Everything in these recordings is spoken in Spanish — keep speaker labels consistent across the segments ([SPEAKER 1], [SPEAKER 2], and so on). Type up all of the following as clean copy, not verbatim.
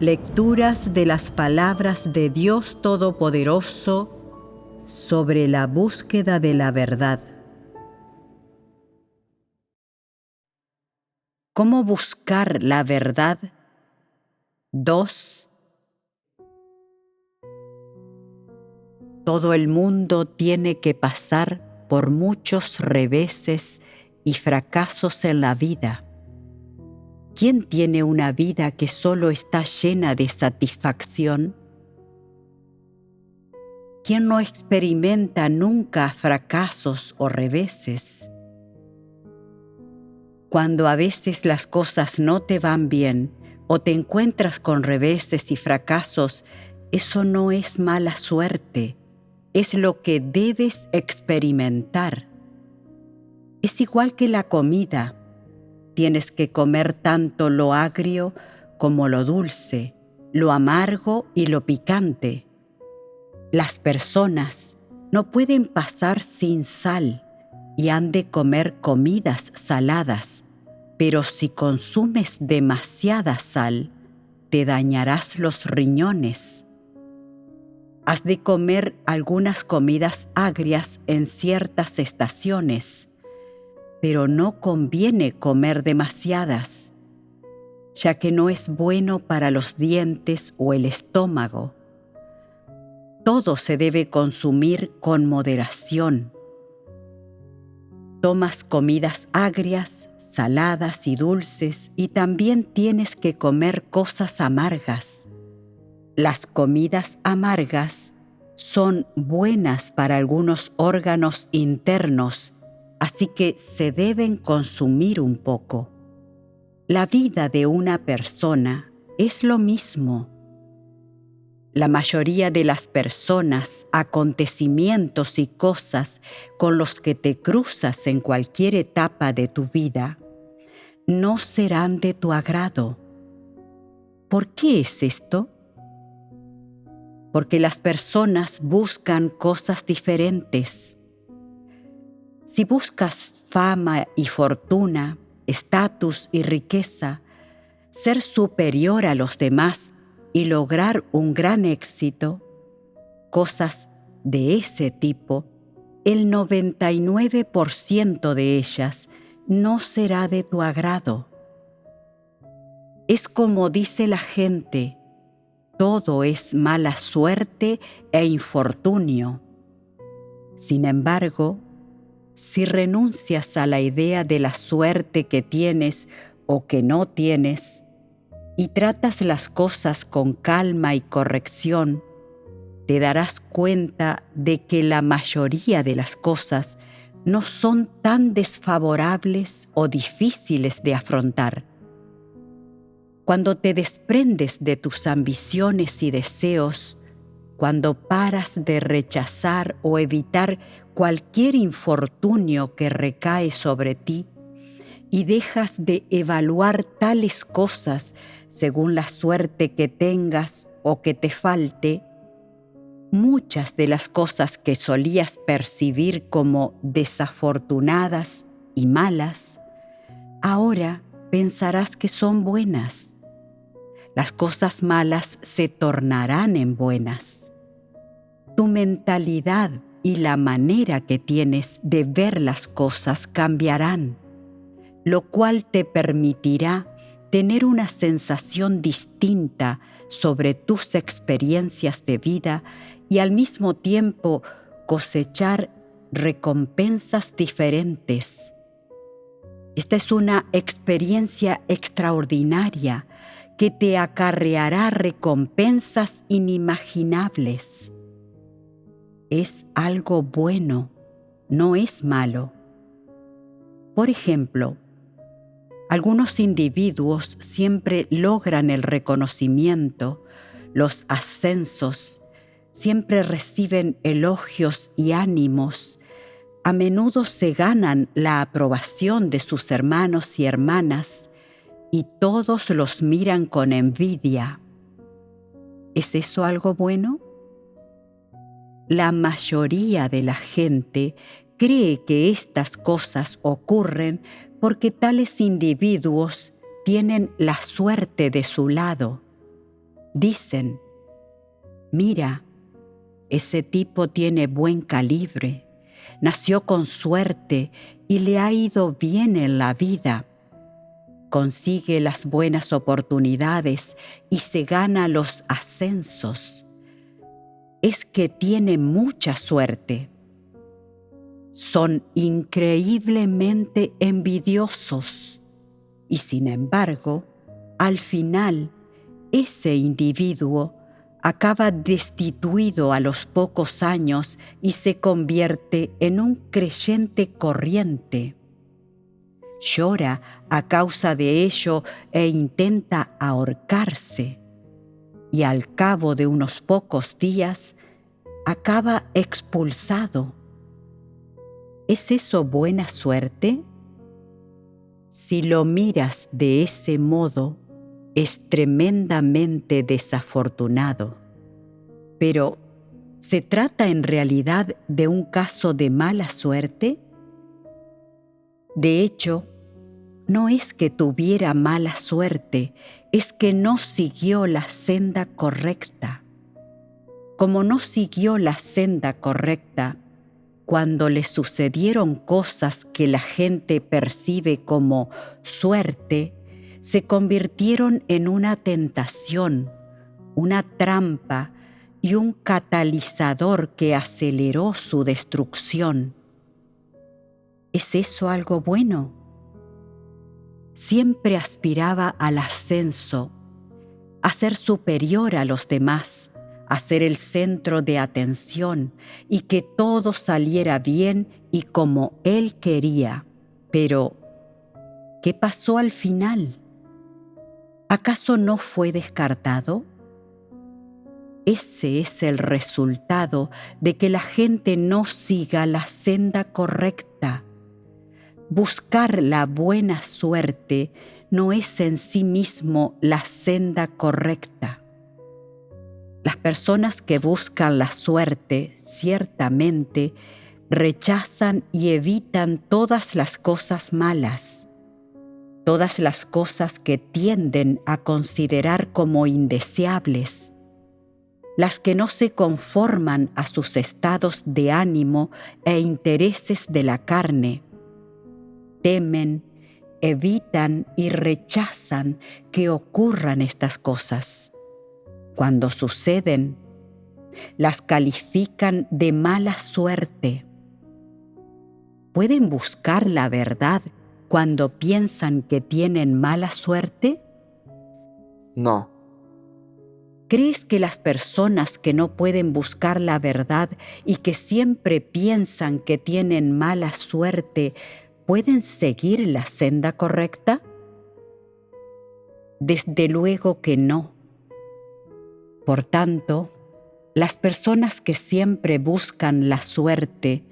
[SPEAKER 1] Lecturas de las palabras de Dios Todopoderoso sobre la búsqueda de la verdad. ¿Cómo buscar la verdad? 2. Todo el mundo tiene que pasar por muchos reveses y fracasos en la vida. ¿Quién tiene una vida que solo está llena de satisfacción? ¿Quién no experimenta nunca fracasos o reveses? Cuando a veces las cosas no te van bien o te encuentras con reveses y fracasos, eso no es mala suerte, es lo que debes experimentar. Es igual que la comida. Tienes que comer tanto lo agrio como lo dulce, lo amargo y lo picante. Las personas no pueden pasar sin sal y han de comer comidas saladas, pero si consumes demasiada sal, te dañarás los riñones. Has de comer algunas comidas agrias en ciertas estaciones, pero no conviene comer demasiadas, ya que no es bueno para los dientes o el estómago. Todo se debe consumir con moderación. Tomas comidas agrias, saladas y dulces, y también tienes que comer cosas amargas. Las comidas amargas son buenas para algunos órganos internos, así que se deben consumir un poco. La vida de una persona es lo mismo. La mayoría de las personas, acontecimientos y cosas con los que te cruzas en cualquier etapa de tu vida no serán de tu agrado. ¿Por qué es esto? Porque las personas buscan cosas diferentes. Si buscas fama y fortuna, estatus y riqueza, ser superior a los demás y lograr un gran éxito, cosas de ese tipo, el 99% de ellas no será de tu agrado. Es como dice la gente, todo es mala suerte e infortunio. Sin embargo, si renuncias a la idea de la suerte que tienes o que no tienes y tratas las cosas con calma y corrección, te darás cuenta de que la mayoría de las cosas no son tan desfavorables o difíciles de afrontar. Cuando te desprendes de tus ambiciones y deseos, cuando paras de rechazar o evitar cualquier infortunio que recae sobre ti y dejas de evaluar tales cosas según la suerte que tengas o que te falte, muchas de las cosas que solías percibir como desafortunadas y malas, ahora pensarás que son buenas. Las cosas malas se tornarán en buenas. Tu mentalidad y la manera que tienes de ver las cosas cambiarán, lo cual te permitirá tener una sensación distinta sobre tus experiencias de vida y al mismo tiempo cosechar recompensas diferentes. Esta es una experiencia extraordinaria que te acarreará recompensas inimaginables. Es algo bueno, no es malo. Por ejemplo, algunos individuos siempre logran el reconocimiento, los ascensos, siempre reciben elogios y ánimos, a menudo se ganan la aprobación de sus hermanos y hermanas y todos los miran con envidia. ¿Es eso algo bueno? La mayoría de la gente cree que estas cosas ocurren porque tales individuos tienen la suerte de su lado. dicen: mira, ese tipo tiene buen calibre, nació con suerte y le ha ido bien en la vida. Consigue las buenas oportunidades y se gana los ascensos. Es que tiene mucha suerte. Son increíblemente envidiosos y, sin embargo, al final, ese individuo acaba destituido a los pocos años y se convierte en un creyente corriente. Llora a causa de ello e intenta ahorcarse, y al cabo de unos pocos días acaba expulsado. ¿Es eso buena suerte? Si lo miras de ese modo, es tremendamente desafortunado. Pero, ¿se trata en realidad de un caso de mala suerte? De hecho, no es que tuviera mala suerte, es que no siguió la senda correcta. Como no siguió la senda correcta, cuando le sucedieron cosas que la gente percibe como suerte, se convirtieron en una tentación, una trampa y un catalizador que aceleró su destrucción. ¿Es eso algo bueno? Siempre aspiraba al ascenso, a ser superior a los demás, a ser el centro de atención y que todo saliera bien y como él quería. Pero, ¿qué pasó al final? ¿Acaso no fue descartado? Ese es el resultado de que la gente no siga la senda correcta. Buscar la buena suerte no es en sí mismo la senda correcta. Las personas que buscan la suerte, ciertamente, rechazan y evitan todas las cosas malas, todas las cosas que tienden a considerar como indeseables, las que no se conforman a sus estados de ánimo e intereses de la carne. Temen, evitan y rechazan que ocurran estas cosas. Cuando suceden, las califican de mala suerte. ¿Pueden buscar la verdad cuando piensan que tienen mala suerte?
[SPEAKER 2] No,
[SPEAKER 1] ¿Crees que las personas que no pueden buscar la verdad y que siempre piensan que tienen mala suerte pueden seguir la senda correcta? Desde luego que no. Por tanto, las personas que siempre buscan la suerte,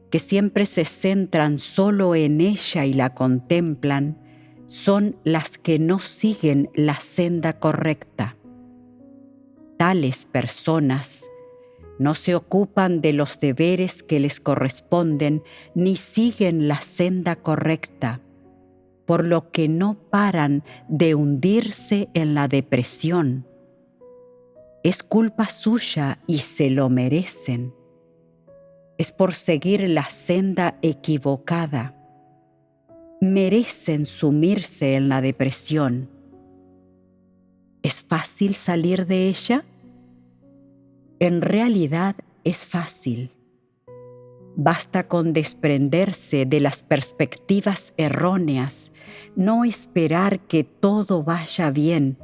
[SPEAKER 1] que siempre se centran solo en ella y la contemplan, son las que no siguen la senda correcta. Tales personas no se ocupan de los deberes que les corresponden ni siguen la senda correcta, por lo que no paran de hundirse en la depresión. Es culpa suya y se lo merecen. Es por seguir la senda equivocada. Merecen sumirse en la depresión. ¿Es fácil salir de ella? En realidad es fácil. Basta con desprenderse de las perspectivas erróneas, no esperar que todo vaya bien,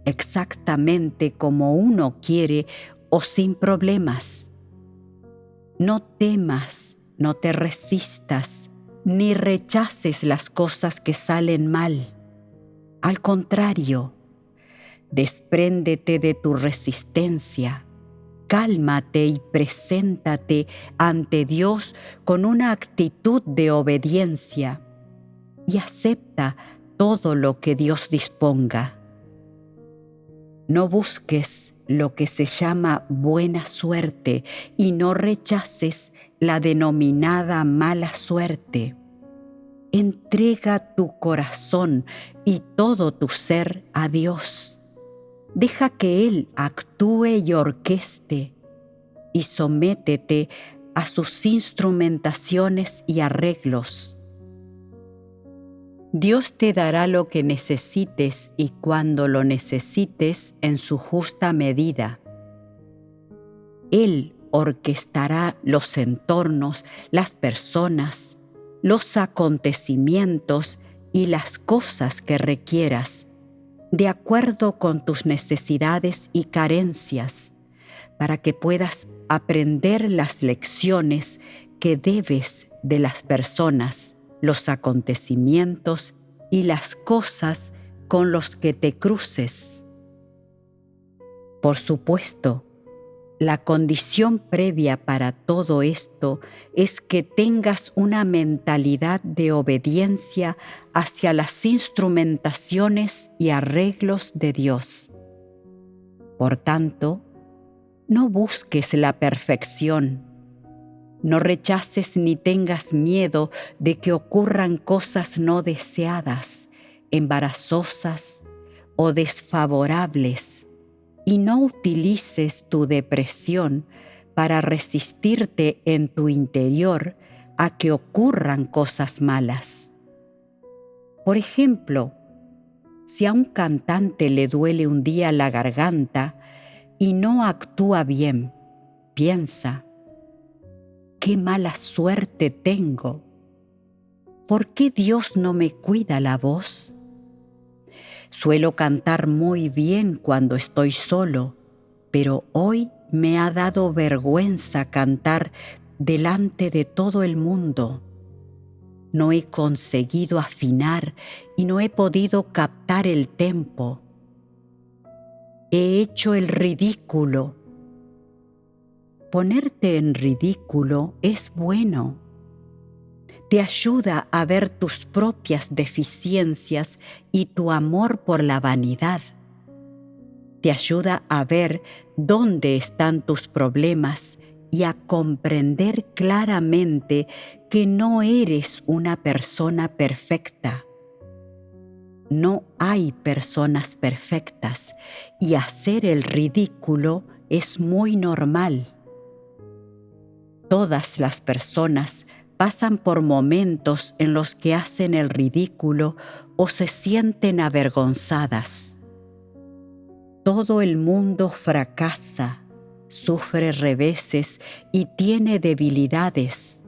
[SPEAKER 1] exactamente como uno quiere o sin problemas. No temas, no te resistas, ni rechaces las cosas que salen mal. Al contrario, despréndete de tu resistencia, cálmate y preséntate ante Dios con una actitud de obediencia y acepta todo lo que Dios disponga. No busques lo que se llama buena suerte y no rechaces la denominada mala suerte. Entrega tu corazón y todo tu ser a Dios. Deja que Él actúe y orqueste y sométete a sus instrumentaciones y arreglos. Dios te dará lo que necesites y cuando lo necesites en su justa medida. Él orquestará los entornos, las personas, los acontecimientos y las cosas que requieras, de acuerdo con tus necesidades y carencias, para que puedas aprender las lecciones que debes de las personas, los acontecimientos y las cosas con los que te cruces. Por supuesto, la condición previa para todo esto es que tengas una mentalidad de obediencia hacia las instrumentaciones y arreglos de Dios. Por tanto, no busques la perfección. No rechaces ni tengas miedo de que ocurran cosas no deseadas, embarazosas o desfavorables, y no utilices tu depresión para resistirte en tu interior a que ocurran cosas malas. Por ejemplo, si a un cantante le duele un día la garganta y no actúa bien, piensa: ¡qué mala suerte tengo! ¿Por qué Dios no me cuida la voz? Suelo cantar muy bien cuando estoy solo, pero hoy me ha dado vergüenza cantar delante de todo el mundo. No he conseguido afinar y no he podido captar el tempo. He hecho el ridículo. Ponerte en ridículo es bueno. Te ayuda a ver tus propias deficiencias y tu amor por la vanidad. Te ayuda a ver dónde están tus problemas y a comprender claramente que no eres una persona perfecta. No hay personas perfectas y hacer el ridículo es muy normal. Todas las personas pasan por momentos en los que hacen el ridículo o se sienten avergonzadas. Todo el mundo fracasa, sufre reveses y tiene debilidades.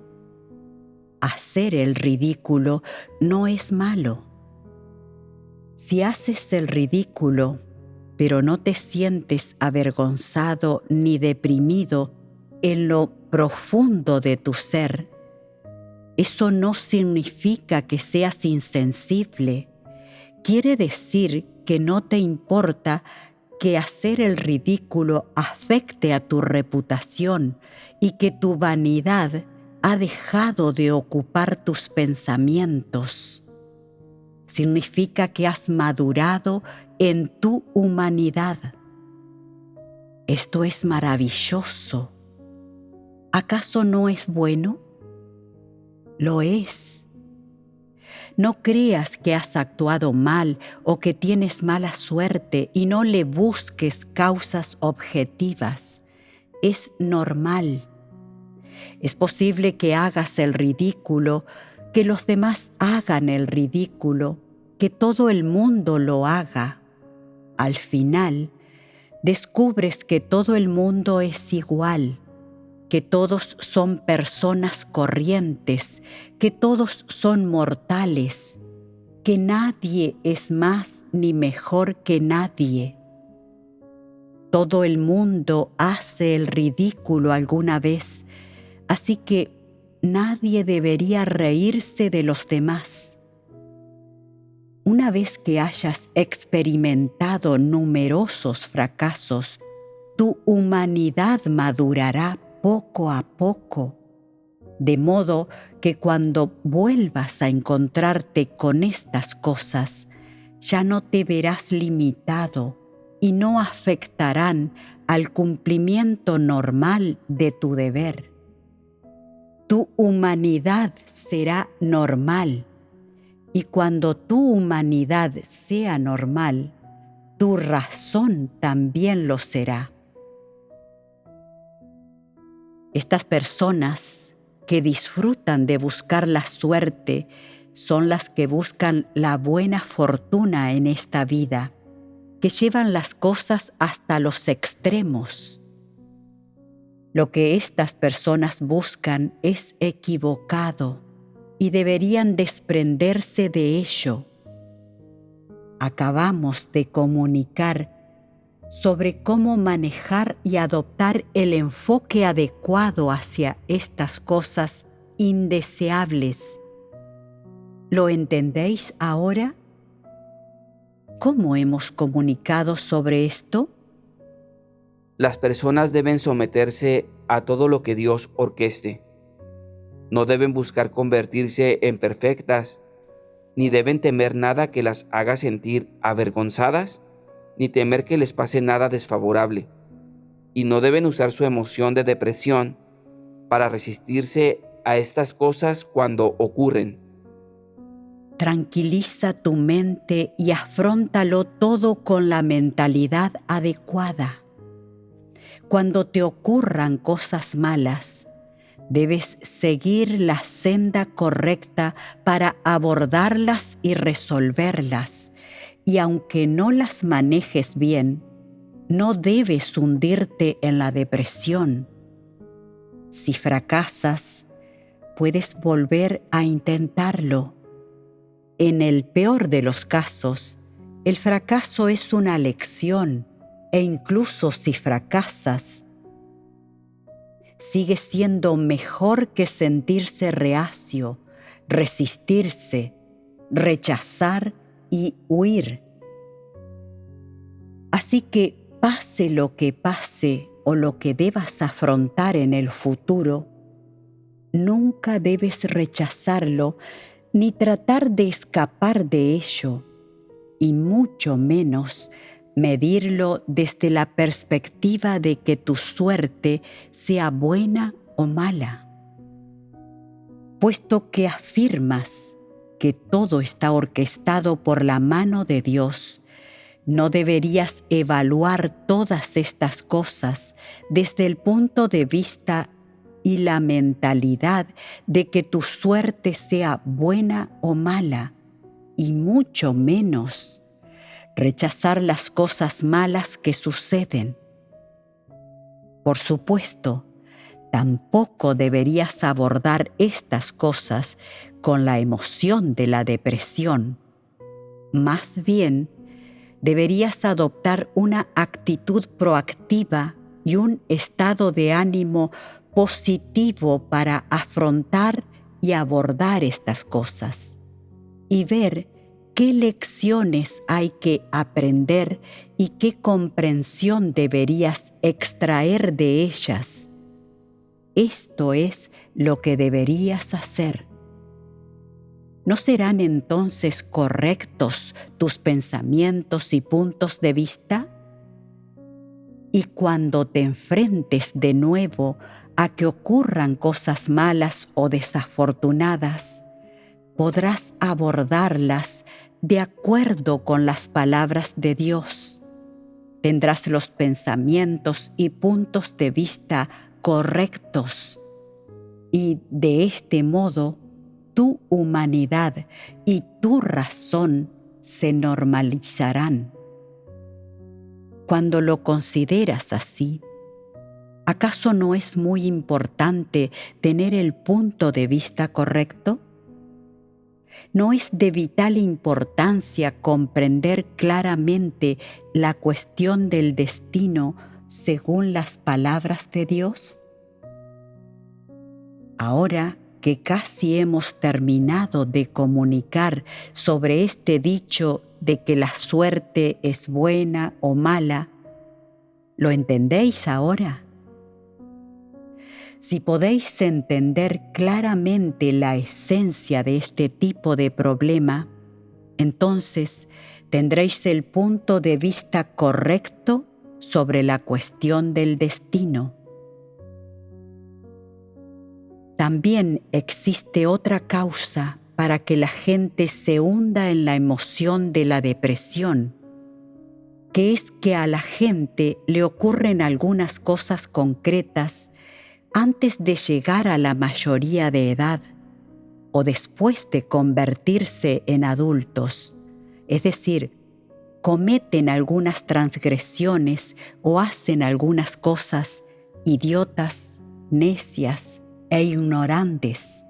[SPEAKER 1] Hacer el ridículo no es malo. Si haces el ridículo, pero no te sientes avergonzado ni deprimido en lo profundo de tu ser, eso no significa que seas insensible. Quiere decir que no te importa que hacer el ridículo afecte a tu reputación y que tu vanidad ha dejado de ocupar tus pensamientos. Significa que has madurado en tu humanidad. Esto es maravilloso. ¿Acaso no es bueno? Lo es. No creas que has actuado mal o que tienes mala suerte y no le busques causas objetivas. Es normal. Es posible que hagas el ridículo, que los demás hagan el ridículo, que todo el mundo lo haga. Al final, descubres que todo el mundo es igual, que todos son personas corrientes, que todos son mortales, que nadie es más ni mejor que nadie. Todo el mundo hace el ridículo alguna vez, así que nadie debería reírse de los demás. Una vez que hayas experimentado numerosos fracasos, tu humanidad madurará poco a poco, de modo que cuando vuelvas a encontrarte con estas cosas, ya no te verás limitado y no afectarán al cumplimiento normal de tu deber. Tu humanidad será normal, y cuando tu humanidad sea normal, tu razón también lo será. Estas personas que disfrutan de buscar la suerte son las que buscan la buena fortuna en esta vida, que llevan las cosas hasta los extremos. Lo que estas personas buscan es equivocado y deberían desprenderse de ello. Acabamos de comunicar sobre cómo manejar y adoptar el enfoque adecuado hacia estas cosas indeseables. ¿Lo entendéis ahora? ¿Cómo hemos comunicado sobre esto?
[SPEAKER 2] Las personas deben someterse a todo lo que Dios orqueste. No deben buscar convertirse en perfectas, ni deben temer nada que las haga sentir avergonzadas, ni temer que les pase nada desfavorable. Y no deben usar su emoción de depresión para resistirse a estas cosas cuando ocurren.
[SPEAKER 1] Tranquiliza tu mente y afróntalo todo con la mentalidad adecuada. Cuando te ocurran cosas malas, debes seguir la senda correcta para abordarlas y resolverlas. Y aunque no las manejes bien, no debes hundirte en la depresión. Si fracasas, puedes volver a intentarlo. En el peor de los casos, el fracaso es una lección, e incluso si fracasas, sigue siendo mejor que sentirse reacio, resistirse, rechazar y huir. Así que pase lo que pase o lo que debas afrontar en el futuro, nunca debes rechazarlo ni tratar de escapar de ello, y mucho menos medirlo desde la perspectiva de que tu suerte sea buena o mala. Puesto que afirmas que todo está orquestado por la mano de Dios, no deberías evaluar todas estas cosas desde el punto de vista y la mentalidad de que tu suerte sea buena o mala, y mucho menos rechazar las cosas malas que suceden. Por supuesto, tampoco deberías abordar estas cosas con la emoción de la depresión. Más bien, deberías adoptar una actitud proactiva y un estado de ánimo positivo para afrontar y abordar estas cosas, y ver qué lecciones hay que aprender y qué comprensión deberías extraer de ellas. Esto es lo que deberías hacer. ¿No serán entonces correctos tus pensamientos y puntos de vista? Y cuando te enfrentes de nuevo a que ocurran cosas malas o desafortunadas, podrás abordarlas de acuerdo con las palabras de Dios. Tendrás los pensamientos y puntos de vista correctos, y de este modo tu humanidad y tu razón se normalizarán. Cuando lo consideras así, ¿acaso no es muy importante tener el punto de vista correcto? ¿No es de vital importancia comprender claramente la cuestión del destino según las palabras de Dios? Ahora que casi hemos terminado de comunicar sobre este dicho de que la suerte es buena o mala, ¿lo entendéis ahora? Si podéis entender claramente la esencia de este tipo de problema, entonces tendréis el punto de vista correcto sobre la cuestión del destino. También existe otra causa para que la gente se hunda en la emoción de la depresión, que es que a la gente le ocurren algunas cosas concretas antes de llegar a la mayoría de edad o después de convertirse en adultos, es decir, cometen algunas transgresiones o hacen algunas cosas idiotas, necias e ignorantes.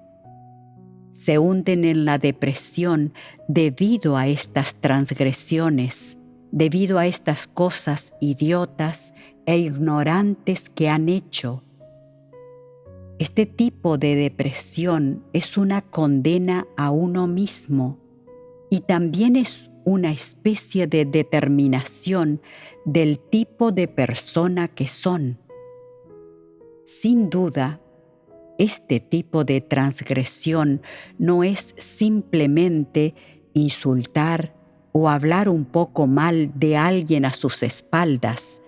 [SPEAKER 1] Se hunden en la depresión debido a estas transgresiones, debido a estas cosas idiotas e ignorantes que han hecho. Este tipo de depresión es una condena a uno mismo y también es una especie de determinación del tipo de persona que son. Sin duda, este tipo de transgresión no es simplemente insultar o hablar un poco mal de alguien a sus espaldas,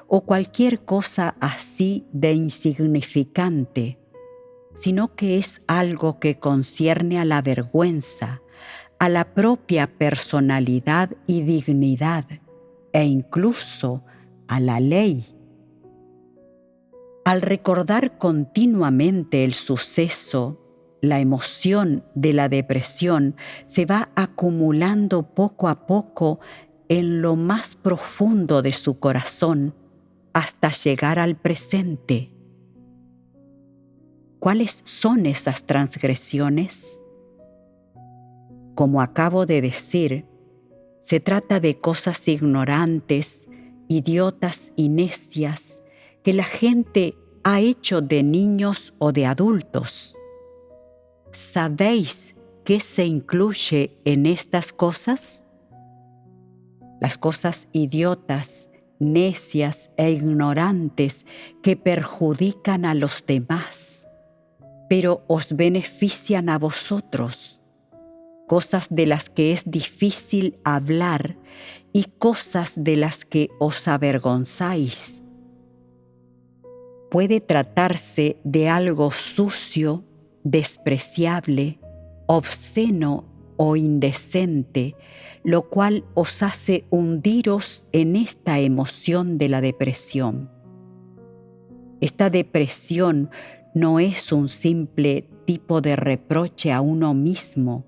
[SPEAKER 1] o cualquier cosa así de insignificante, sino que es algo que concierne a la vergüenza, a la propia personalidad y dignidad, e incluso a la ley. Al recordar continuamente el suceso, la emoción de la depresión se va acumulando poco a poco en lo más profundo de su corazón, hasta llegar al presente. ¿Cuáles son esas transgresiones? Como acabo de decir, se trata de cosas ignorantes, idiotas y necias que la gente ha hecho de niños o de adultos. ¿Sabéis qué se incluye en estas cosas? Las cosas idiotas, necias e ignorantes que perjudican a los demás, pero os benefician a vosotros, cosas de las que es difícil hablar y cosas de las que os avergonzáis. Puede tratarse de algo sucio, despreciable, obsceno o indecente, lo cual os hace hundiros en esta emoción de la depresión. Esta depresión no es un simple tipo de reproche a uno mismo,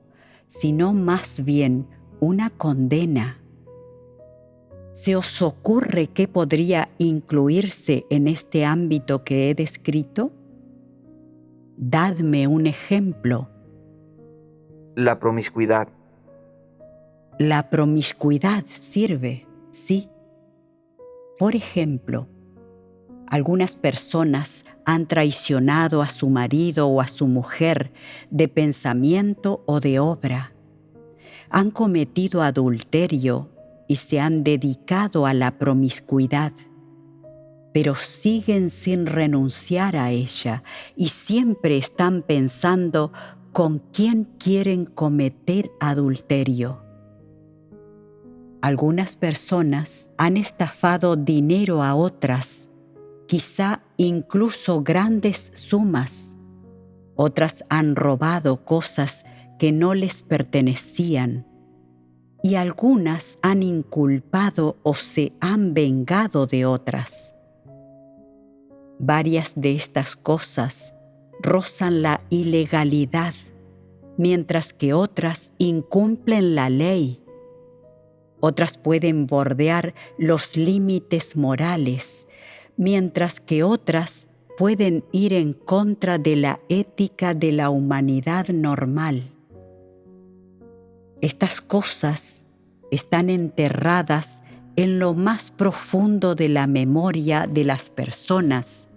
[SPEAKER 1] sino más bien una condena. ¿Se os ocurre qué podría incluirse en este ámbito que he descrito? Dadme un ejemplo.
[SPEAKER 2] La promiscuidad.
[SPEAKER 1] La promiscuidad sirve, sí. Por ejemplo, algunas personas han traicionado a su marido o a su mujer de pensamiento o de obra. Han cometido adulterio y se han dedicado a la promiscuidad, pero siguen sin renunciar a ella y siempre están pensando con quién quieren cometer adulterio. Algunas personas han estafado dinero a otras, quizá incluso grandes sumas. Otras han robado cosas que no les pertenecían. Y algunas han inculpado o se han vengado de otras. Varias de estas cosas rozan la ilegalidad, mientras que otras incumplen la ley. Otras pueden bordear los límites morales, mientras que otras pueden ir en contra de la ética de la humanidad normal. Estas cosas están enterradas en lo más profundo de la memoria de las personas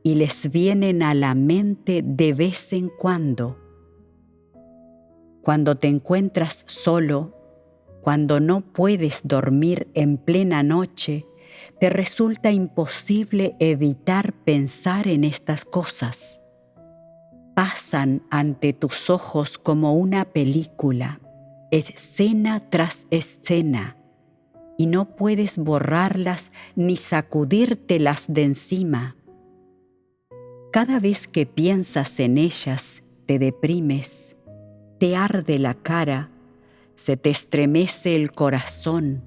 [SPEAKER 1] y les vienen a la mente de vez en cuando. Cuando te encuentras solo, cuando no puedes dormir en plena noche, te resulta imposible evitar pensar en estas cosas. Pasan ante tus ojos como una película, escena tras escena, y no puedes borrarlas ni sacudírtelas de encima. Cada vez que piensas en ellas, te deprimes, te arde la cara, se te estremece el corazón.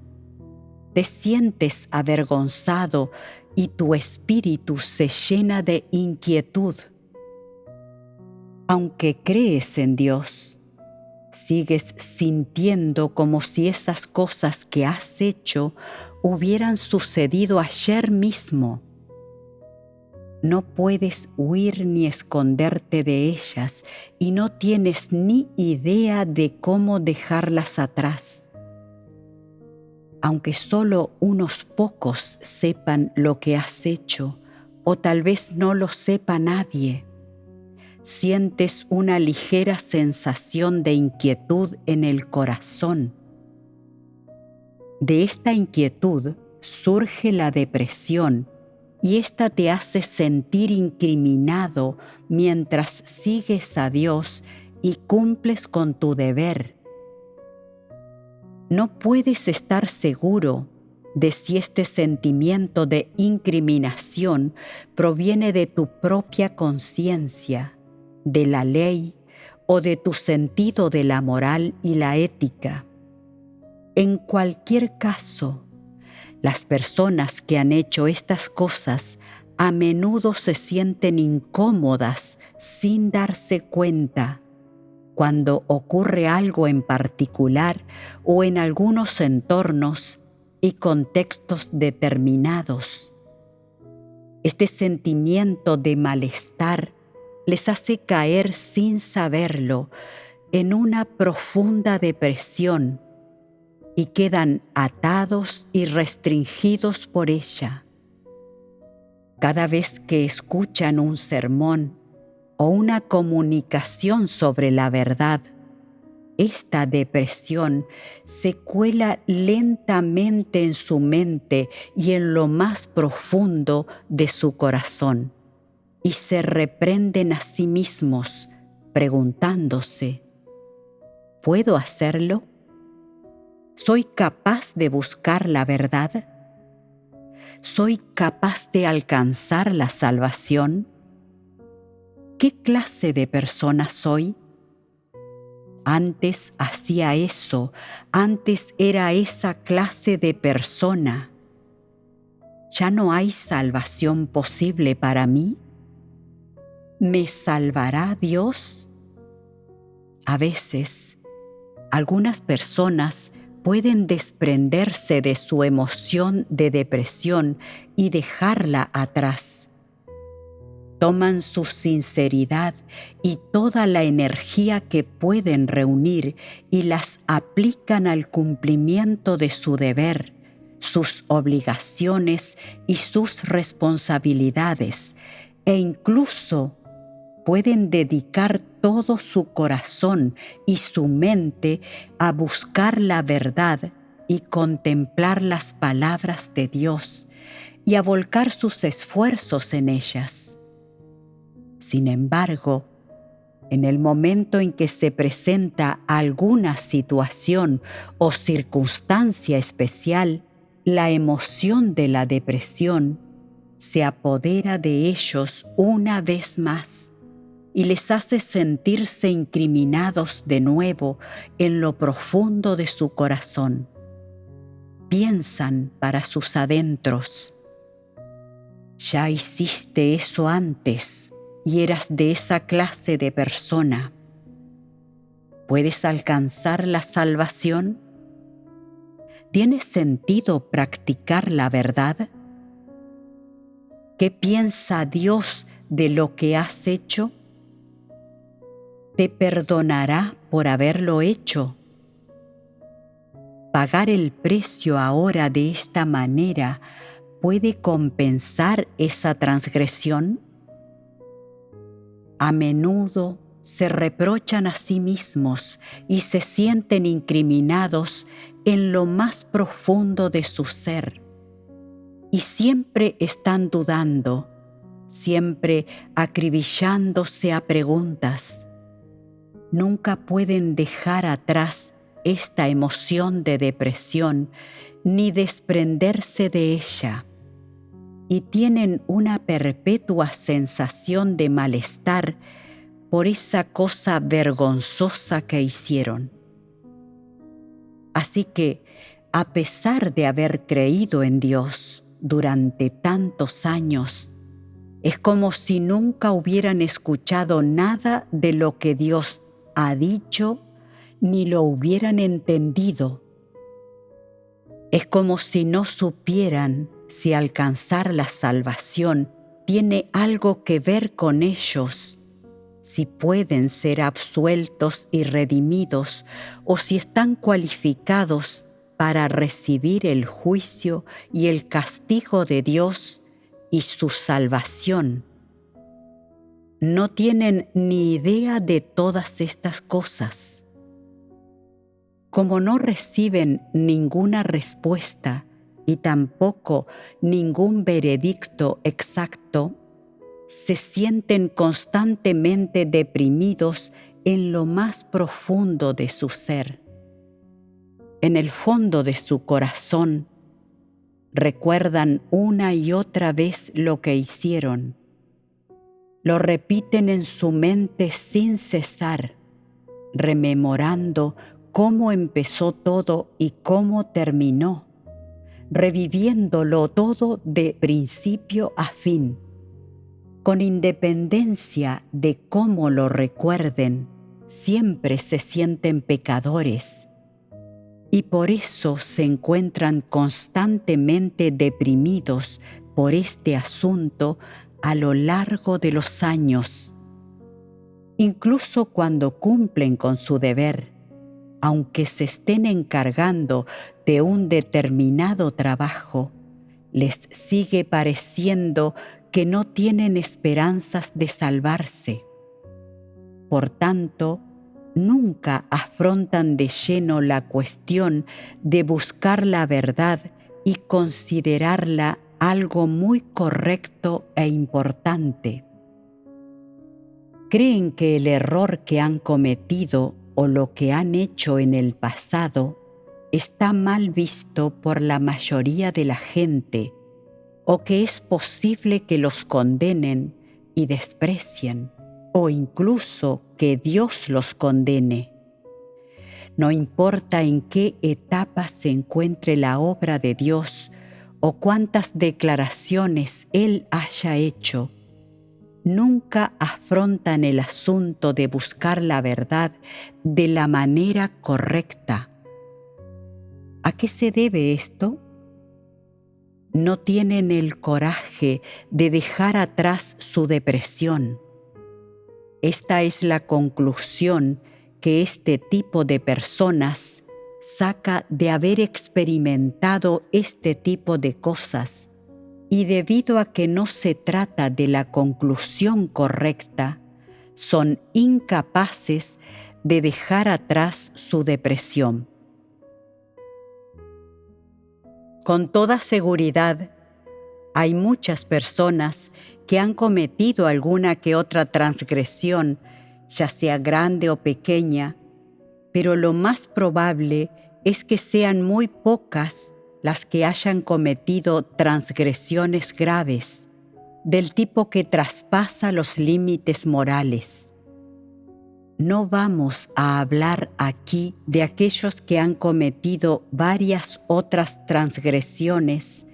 [SPEAKER 1] Te sientes avergonzado y tu espíritu se llena de inquietud. Aunque crees en Dios, sigues sintiendo como si esas cosas que has hecho hubieran sucedido ayer mismo. No puedes huir ni esconderte de ellas y no tienes ni idea de cómo dejarlas atrás. Aunque solo unos pocos sepan lo que has hecho, o tal vez no lo sepa nadie, sientes una ligera sensación de inquietud en el corazón. De esta inquietud surge la depresión y esta te hace sentir incriminado mientras sigues a Dios y cumples con tu deber. No puedes estar seguro de si este sentimiento de incriminación proviene de tu propia conciencia, de la ley o de tu sentido de la moral y la ética. En cualquier caso, las personas que han hecho estas cosas a menudo se sienten incómodas sin darse cuenta cuando ocurre algo en particular o en algunos entornos y contextos determinados. Este sentimiento de malestar les hace caer sin saberlo en una profunda depresión y quedan atados y restringidos por ella. Cada vez que escuchan un sermón o una comunicación sobre la verdad, esta depresión se cuela lentamente en su mente y en lo más profundo de su corazón, y se reprenden a sí mismos, preguntándose: ¿puedo hacerlo? ¿Soy capaz de buscar la verdad? ¿Soy capaz de alcanzar la salvación? ¿Qué clase de persona soy? Antes hacía eso, antes era esa clase de persona. ¿Ya no hay salvación posible para mí? ¿Me salvará Dios? A veces, algunas personas pueden desprenderse de su emoción de depresión y dejarla atrás. Toman su sinceridad y toda la energía que pueden reunir y las aplican al cumplimiento de su deber, sus obligaciones y sus responsabilidades, e incluso pueden dedicar todo su corazón y su mente a buscar la verdad y contemplar las palabras de Dios y a volcar sus esfuerzos en ellas. Sin embargo, en el momento en que se presenta alguna situación o circunstancia especial, la emoción de la depresión se apodera de ellos una vez más y les hace sentirse incriminados de nuevo en lo profundo de su corazón. Piensan para sus adentros: ya hiciste eso antes y eras de esa clase de persona. ¿Puedes alcanzar la salvación? ¿Tiene sentido practicar la verdad? ¿Qué piensa Dios de lo que has hecho? ¿Te perdonará por haberlo hecho? ¿Pagar el precio ahora de esta manera puede compensar esa transgresión? A menudo se reprochan a sí mismos y se sienten incriminados en lo más profundo de su ser. Y siempre están dudando, siempre acribillándose a preguntas. Nunca pueden dejar atrás esta emoción de depresión ni desprenderse de ella, y tienen una perpetua sensación de malestar por esa cosa vergonzosa que hicieron. Así que a pesar de haber creído en Dios durante tantos años, es como si nunca hubieran escuchado nada de lo que Dios ha dicho ni lo hubieran entendido. Es como si no supieran si alcanzar la salvación tiene algo que ver con ellos, si pueden ser absueltos y redimidos o si están cualificados para recibir el juicio y el castigo de Dios y su salvación. No tienen ni idea de todas estas cosas. Como no reciben ninguna respuesta y tampoco ningún veredicto exacto, se sienten constantemente deprimidos en lo más profundo de su ser. En el fondo de su corazón, recuerdan una y otra vez lo que hicieron. Lo repiten en su mente sin cesar, rememorando cómo empezó todo y cómo terminó, reviviéndolo todo de principio a fin. Con independencia de cómo lo recuerden, siempre se sienten pecadores y por eso se encuentran constantemente deprimidos por este asunto a lo largo de los años. Incluso cuando cumplen con su deber, aunque se estén encargando de un determinado trabajo, les sigue pareciendo que no tienen esperanzas de salvarse. Por tanto, nunca afrontan de lleno la cuestión de buscar la verdad y considerarla algo muy correcto e importante. Creen que el error que han cometido o lo que han hecho en el pasado está mal visto por la mayoría de la gente, o que es posible que los condenen y desprecien, o incluso que Dios los condene. No importa en qué etapa se encuentre la obra de Dios o cuántas declaraciones Él haya hecho, nunca afrontan el asunto de buscar la verdad de la manera correcta. ¿A qué se debe esto? No tienen el coraje de dejar atrás su depresión. Esta es la conclusión que este tipo de personas saca de haber experimentado este tipo de cosas, y debido a que no se trata de la conclusión correcta, son incapaces de dejar atrás su depresión. Con toda seguridad, hay muchas personas que han cometido alguna que otra transgresión, ya sea grande o pequeña, pero lo más probable es que sean muy pocas las que hayan cometido transgresiones graves, del tipo que traspasa los límites morales. No vamos a hablar aquí de aquellos que han cometido varias otras transgresiones,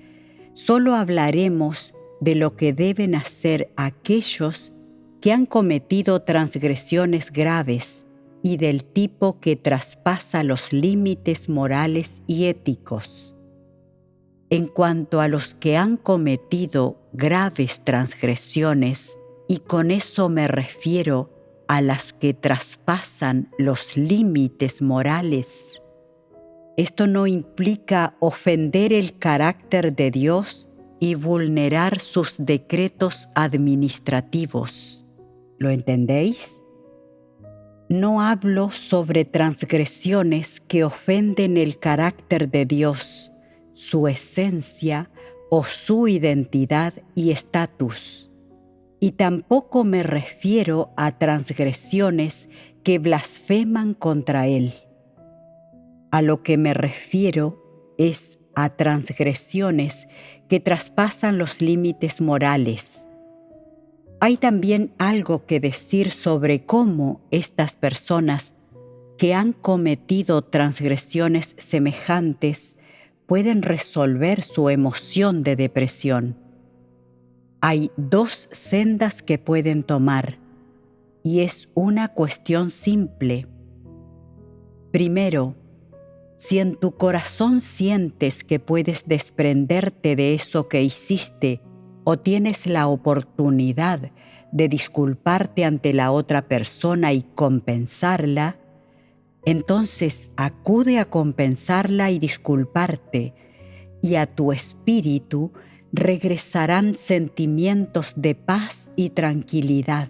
[SPEAKER 1] solo hablaremos de lo que deben hacer aquellos que han cometido transgresiones graves y del tipo que traspasa los límites morales y éticos. En cuanto a los que han cometido graves transgresiones, y con eso me refiero a las que traspasan los límites morales, esto no implica ofender el carácter de Dios y vulnerar sus decretos administrativos. ¿Lo entendéis? No hablo sobre transgresiones que ofenden el carácter de Dios, su esencia o su identidad y estatus. Y tampoco me refiero a transgresiones que blasfeman contra Él. A lo que me refiero es a transgresiones que traspasan los límites morales. Hay también algo que decir sobre cómo estas personas que han cometido transgresiones semejantes pueden resolver su emoción de depresión. Hay dos sendas que pueden tomar, y es una cuestión simple. Primero, si en tu corazón sientes que puedes desprenderte de eso que hiciste o tienes la oportunidad de disculparte ante la otra persona y compensarla, entonces acude a compensarla y disculparte, y a tu espíritu regresarán sentimientos de paz y tranquilidad.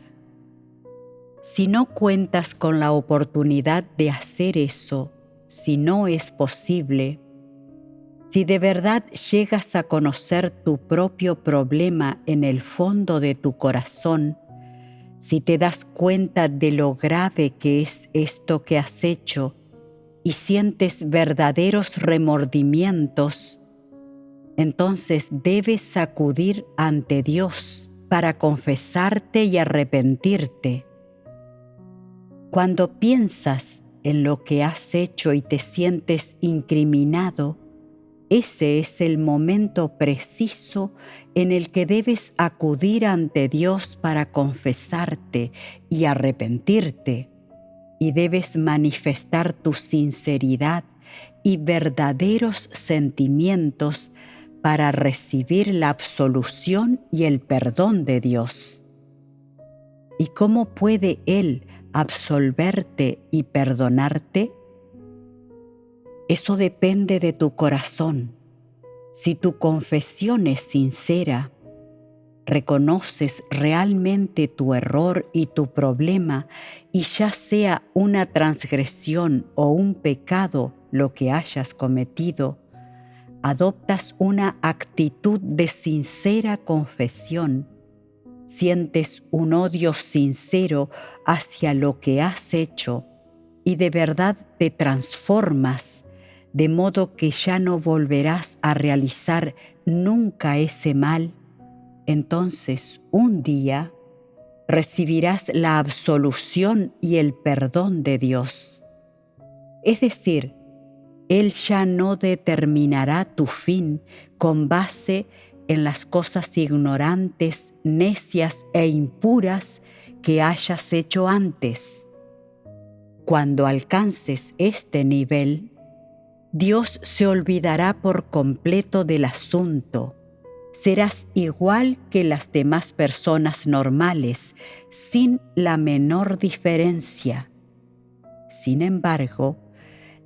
[SPEAKER 1] Si no cuentas con la oportunidad de hacer eso, si no es posible, si de verdad llegas a conocer tu propio problema en el fondo de tu corazón, si te das cuenta de lo grave que es esto que has hecho y sientes verdaderos remordimientos, entonces debes acudir ante Dios para confesarte y arrepentirte. Cuando piensas en lo que has hecho y te sientes incriminado, ese es el momento preciso en el que debes acudir ante Dios para confesarte y arrepentirte, y debes manifestar tu sinceridad y verdaderos sentimientos para recibir la absolución y el perdón de Dios. ¿Y cómo puede Él absolverte y perdonarte? Eso depende de tu corazón. Si tu confesión es sincera, reconoces realmente tu error y tu problema, y ya sea una transgresión o un pecado lo que hayas cometido, adoptas una actitud de sincera confesión, sientes un odio sincero hacia lo que has hecho y de verdad te transformas, de modo que ya no volverás a realizar nunca ese mal, entonces un día recibirás la absolución y el perdón de Dios. Es decir, Él ya no determinará tu fin con base en las cosas ignorantes, necias e impuras que hayas hecho antes. Cuando alcances este nivel, Dios se olvidará por completo del asunto. Serás igual que las demás personas normales, sin la menor diferencia. Sin embargo,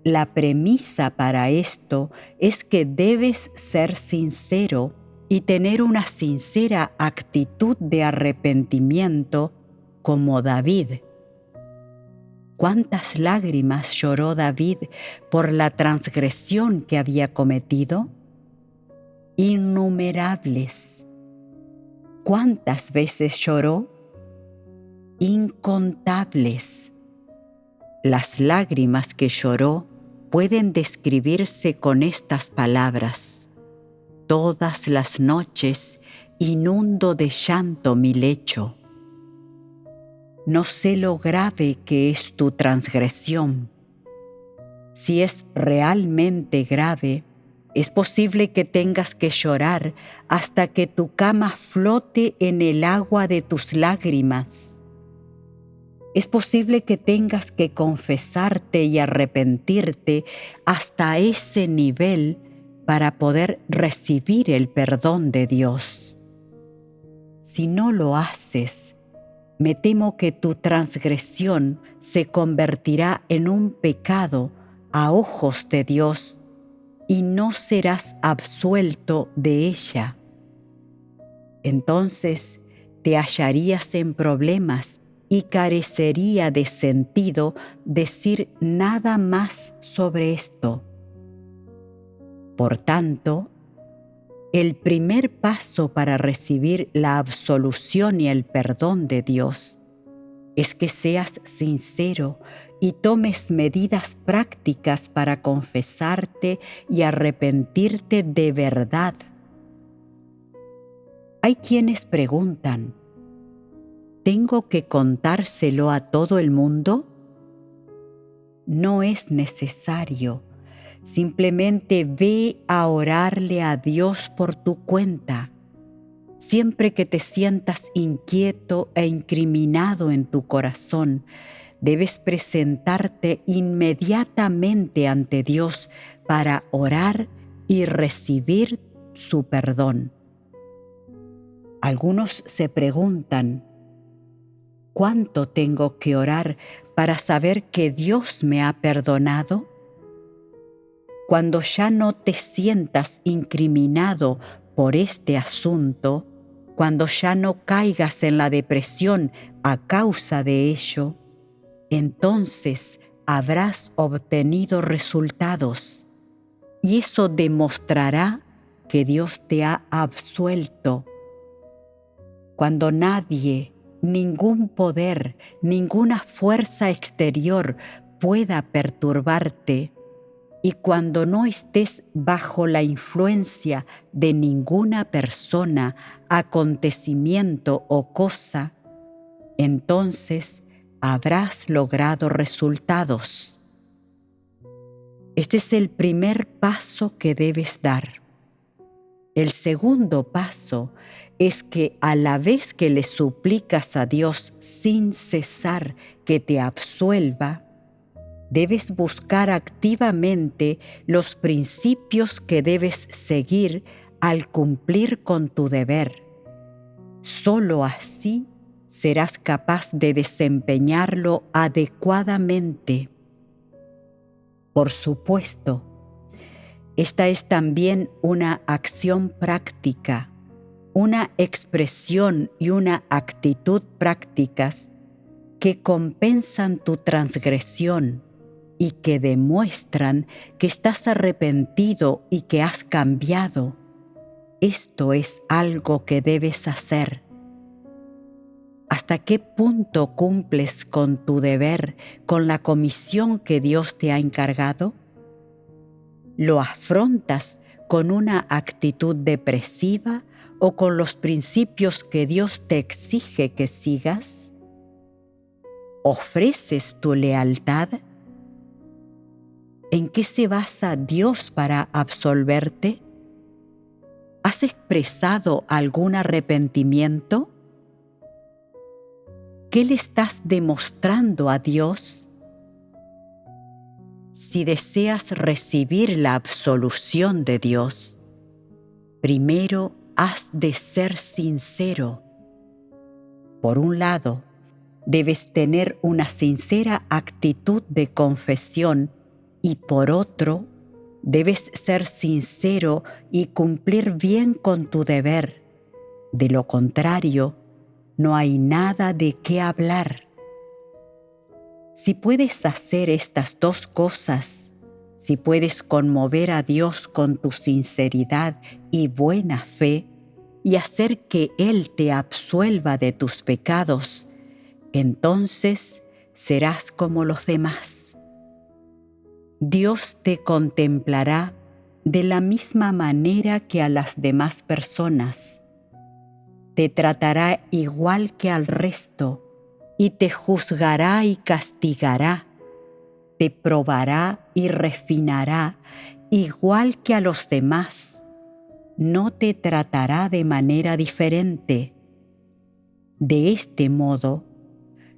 [SPEAKER 1] la premisa para esto es que debes ser sincero y tener una sincera actitud de arrepentimiento como David. ¿Cuántas lágrimas lloró David por la transgresión que había cometido? Innumerables. ¿Cuántas veces lloró? Incontables. Las lágrimas que lloró pueden describirse con estas palabras: todas las noches inundo de llanto mi lecho. No sé lo grave que es tu transgresión. Si es realmente grave, es posible que tengas que llorar hasta que tu cama flote en el agua de tus lágrimas. Es posible que tengas que confesarte y arrepentirte hasta ese nivel para poder recibir el perdón de Dios. Si no lo haces, me temo que tu transgresión se convertirá en un pecado a ojos de Dios y no serás absuelto de ella. Entonces te hallarías en problemas y carecería de sentido decir nada más sobre esto. Por tanto, el primer paso para recibir la absolución y el perdón de Dios es que seas sincero y tomes medidas prácticas para confesarte y arrepentirte de verdad. Hay quienes preguntan: ¿tengo que contárselo a todo el mundo? No es necesario. Simplemente ve a orarle a Dios por tu cuenta. Siempre que te sientas inquieto e incriminado en tu corazón, debes presentarte inmediatamente ante Dios para orar y recibir su perdón. Algunos se preguntan, ¿cuánto tengo que orar para saber que Dios me ha perdonado? Cuando ya no te sientas incriminado por este asunto, cuando ya no caigas en la depresión a causa de ello, entonces habrás obtenido resultados y eso demostrará que Dios te ha absuelto. Cuando nadie, ningún poder, ninguna fuerza exterior pueda perturbarte, y cuando no estés bajo la influencia de ninguna persona, acontecimiento o cosa, entonces habrás logrado resultados. Este es el primer paso que debes dar. El segundo paso es que a la vez que le suplicas a Dios sin cesar que te absuelva, debes buscar activamente los principios que debes seguir al cumplir con tu deber. Solo así serás capaz de desempeñarlo adecuadamente. Por supuesto, esta es también una acción práctica, una expresión y una actitud prácticas que compensan tu transgresión y que demuestran que estás arrepentido y que has cambiado. Esto es algo que debes hacer. ¿Hasta qué punto cumples con tu deber, con la comisión que Dios te ha encargado? ¿Lo afrontas con una actitud depresiva o con los principios que Dios te exige que sigas? ¿Ofreces tu lealtad? ¿En qué se basa Dios para absolverte? ¿Has expresado algún arrepentimiento? ¿Qué le estás demostrando a Dios? Si deseas recibir la absolución de Dios, primero has de ser sincero. Por un lado, debes tener una sincera actitud de confesión y por otro, debes ser sincero y cumplir bien con tu deber. De lo contrario, no hay nada de qué hablar. Si puedes hacer estas dos cosas, si puedes conmover a Dios con tu sinceridad y buena fe y hacer que Él te absuelva de tus pecados, entonces serás como los demás. Dios te contemplará de la misma manera que a las demás personas. Te tratará igual que al resto y te juzgará y castigará. Te probará y refinará igual que a los demás. No te tratará de manera diferente. De este modo,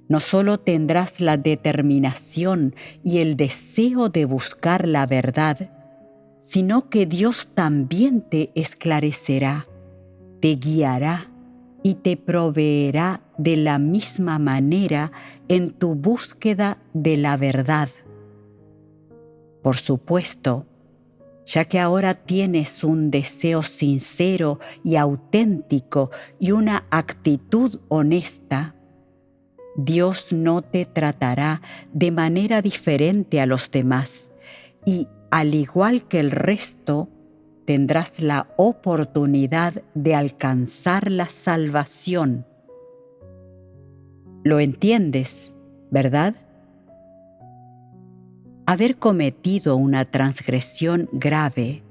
[SPEAKER 1] no solo tendrás la determinación y el deseo de buscar la verdad, sino que Dios también te esclarecerá, te guiará y te proveerá de la misma manera en tu búsqueda de la verdad. Por supuesto, ya que ahora tienes un deseo sincero y auténtico y una actitud honesta, Dios no te tratará de manera diferente a los demás y, al igual que el resto, tendrás la oportunidad de alcanzar la salvación. ¿Lo entiendes, verdad? Haber cometido una transgresión grave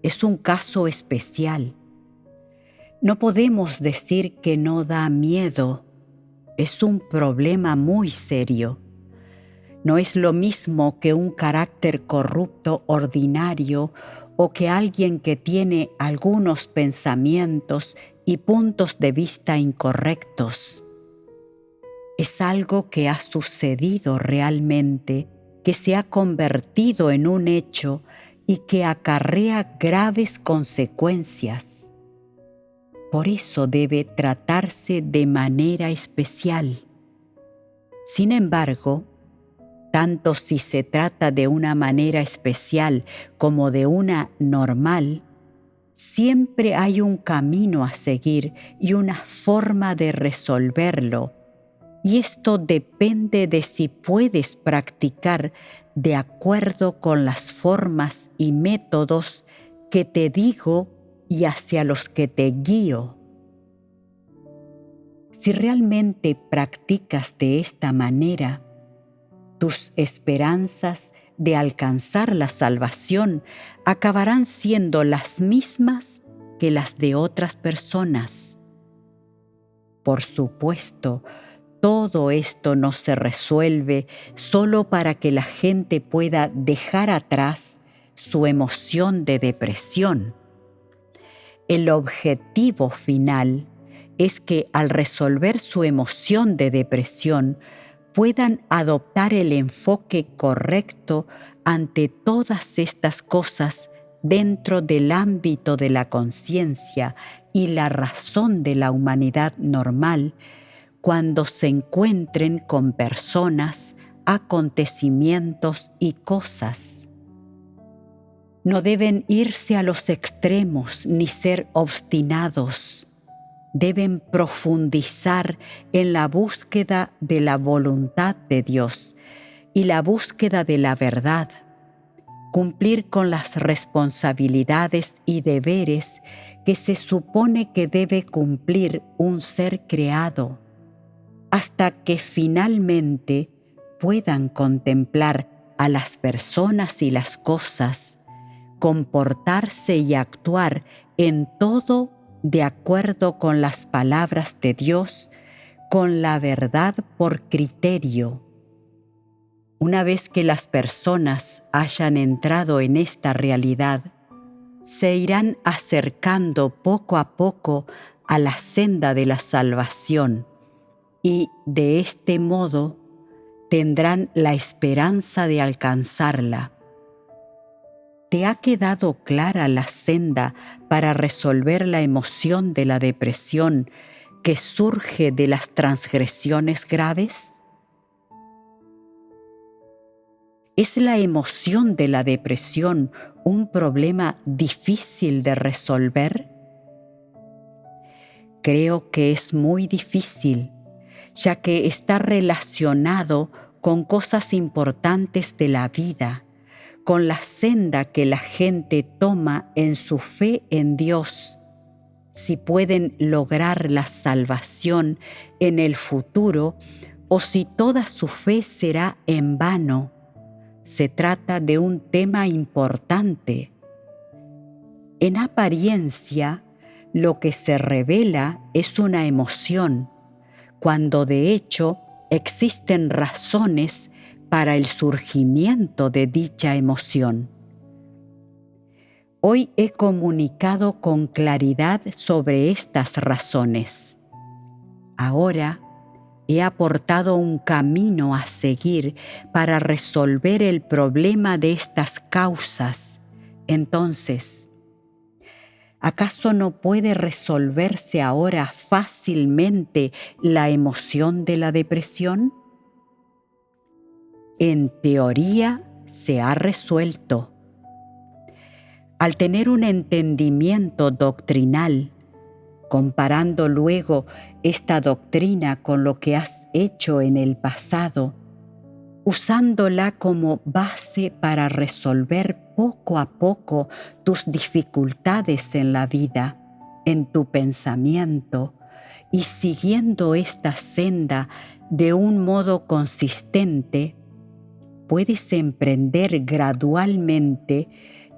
[SPEAKER 1] es un caso especial. No podemos decir que no da miedo. Es un problema muy serio. no es lo mismo que un carácter corrupto ordinario o que alguien que tiene algunos pensamientos y puntos de vista incorrectos. Es algo que ha sucedido realmente, que se ha convertido en un hecho y que acarrea graves consecuencias. Por eso debe tratarse de manera especial. Sin embargo, tanto si se trata de una manera especial como de una normal, siempre hay un camino a seguir y una forma de resolverlo. Y esto depende de si puedes practicar de acuerdo con las formas y métodos que te digo y hacia los que te guío. Si realmente practicas de esta manera, tus esperanzas de alcanzar la salvación acabarán siendo las mismas que las de otras personas. Por supuesto, todo esto no se resuelve solo para que la gente pueda dejar atrás su emoción de depresión. El objetivo final es que al resolver su emoción de depresión puedan adoptar el enfoque correcto ante todas estas cosas dentro del ámbito de la conciencia y la razón de la humanidad normal, cuando se encuentren con personas, acontecimientos y cosas. No deben irse a los extremos ni ser obstinados. Deben profundizar en la búsqueda de la voluntad de Dios y la búsqueda de la verdad, cumplir con las responsabilidades y deberes que se supone que debe cumplir un ser creado, hasta que finalmente puedan contemplar a las personas y las cosas, comportarse y actuar en todo de acuerdo con las palabras de Dios, con la verdad por criterio. Una vez que las personas hayan entrado en esta realidad, se irán acercando poco a poco a la senda de la salvación y de este modo tendrán la esperanza de alcanzarla. ¿Te ha quedado clara la senda para resolver la emoción de la depresión que surge de las transgresiones graves? ¿Es la emoción de la depresión un problema difícil de resolver? Creo que es muy difícil, ya que está relacionado con cosas importantes de la vida, con la senda que la gente toma en su fe en Dios, si pueden lograr la salvación en el futuro o si toda su fe será en vano. Se trata de un tema importante. En apariencia, lo que se revela es una emoción, cuando de hecho existen razones para el surgimiento de dicha emoción. Hoy he comunicado con claridad sobre estas razones. Ahora he aportado un camino a seguir para resolver el problema de estas causas. Entonces, ¿acaso no puede resolverse ahora fácilmente la emoción de la depresión? En teoría se ha resuelto. Al tener un entendimiento doctrinal, comparando luego esta doctrina con lo que has hecho en el pasado, usándola como base para resolver poco a poco tus dificultades en la vida, en tu pensamiento, y siguiendo esta senda de un modo consistente, puedes emprender gradualmente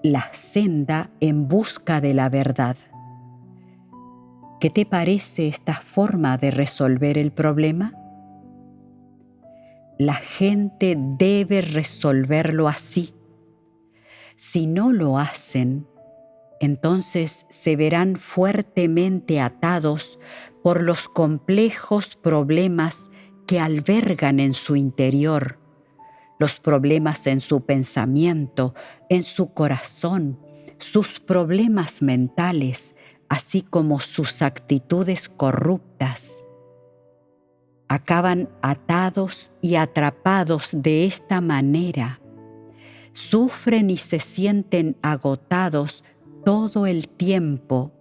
[SPEAKER 1] la senda en busca de la verdad. ¿Qué te parece esta forma de resolver el problema? la gente debe resolverlo así. Si no lo hacen, entonces se verán fuertemente atados por los complejos problemas que albergan en su interior, los problemas en su pensamiento, en su corazón, sus problemas mentales, así como sus actitudes corruptas. Acaban atados y atrapados de esta manera. Sufren y se sienten agotados todo el tiempo.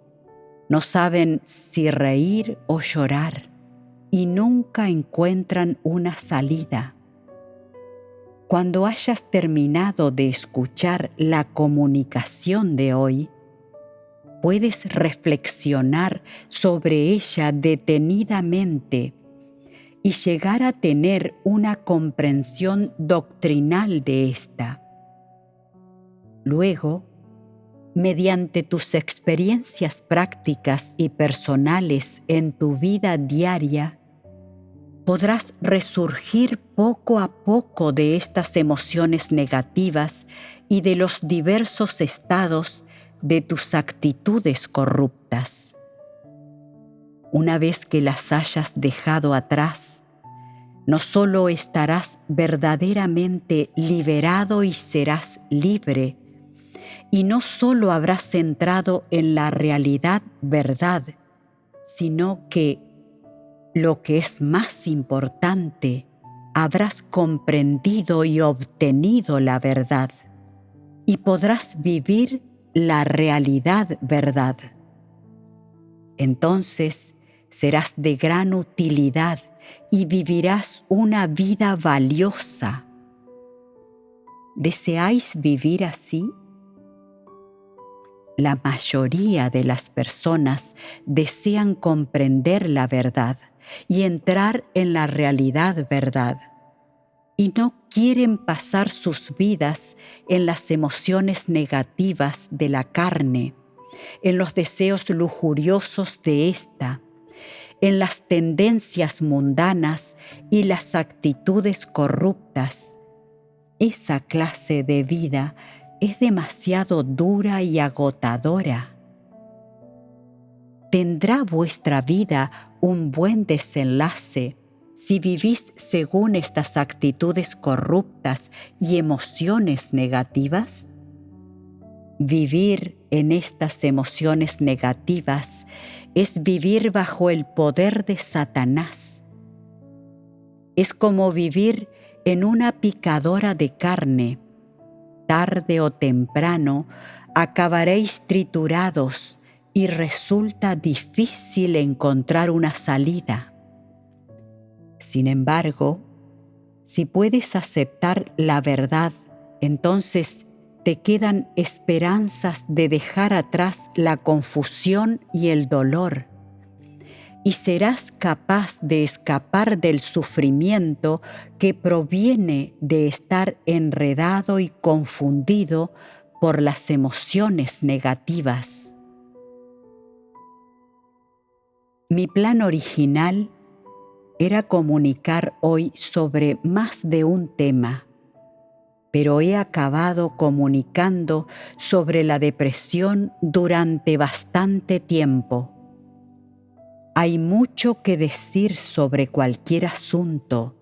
[SPEAKER 1] No saben si reír o llorar y nunca encuentran una salida. Cuando hayas terminado de escuchar la comunicación de hoy, puedes reflexionar sobre ella detenidamente y llegar a tener una comprensión doctrinal de esta. Luego, mediante tus experiencias prácticas y personales en tu vida diaria, podrás resurgir poco a poco de estas emociones negativas y de los diversos estados de tus actitudes corruptas. Una vez que las hayas dejado atrás, no solo estarás verdaderamente liberado y serás libre, y no solo habrás entrado en la realidad verdad, sino que, lo que es más importante, habrás comprendido y obtenido la verdad, y podrás vivir la realidad verdad. Entonces serás de gran utilidad y vivirás una vida valiosa. ¿Deseáis vivir así? La mayoría de las personas desean comprender la verdad y entrar en la realidad verdad, y no quieren pasar sus vidas en las emociones negativas de la carne, en los deseos lujuriosos de ésta, en las tendencias mundanas y las actitudes corruptas. Esa clase de vida es demasiado dura y agotadora. ¿Tendrá vuestra vida un buen desenlace si vivís según estas actitudes corruptas y emociones negativas? Vivir en estas emociones negativas es vivir bajo el poder de Satanás. Es como vivir en una picadora de carne. Tarde o temprano acabaréis triturados y resulta difícil encontrar una salida. Sin embargo, si puedes aceptar la verdad, entonces te quedan esperanzas de dejar atrás la confusión y el dolor, y serás capaz de escapar del sufrimiento que proviene de estar enredado y confundido por las emociones negativas. Mi plan original era comunicar hoy sobre más de un tema, pero he acabado comunicando sobre la depresión durante bastante tiempo. Hay mucho que decir sobre cualquier asunto.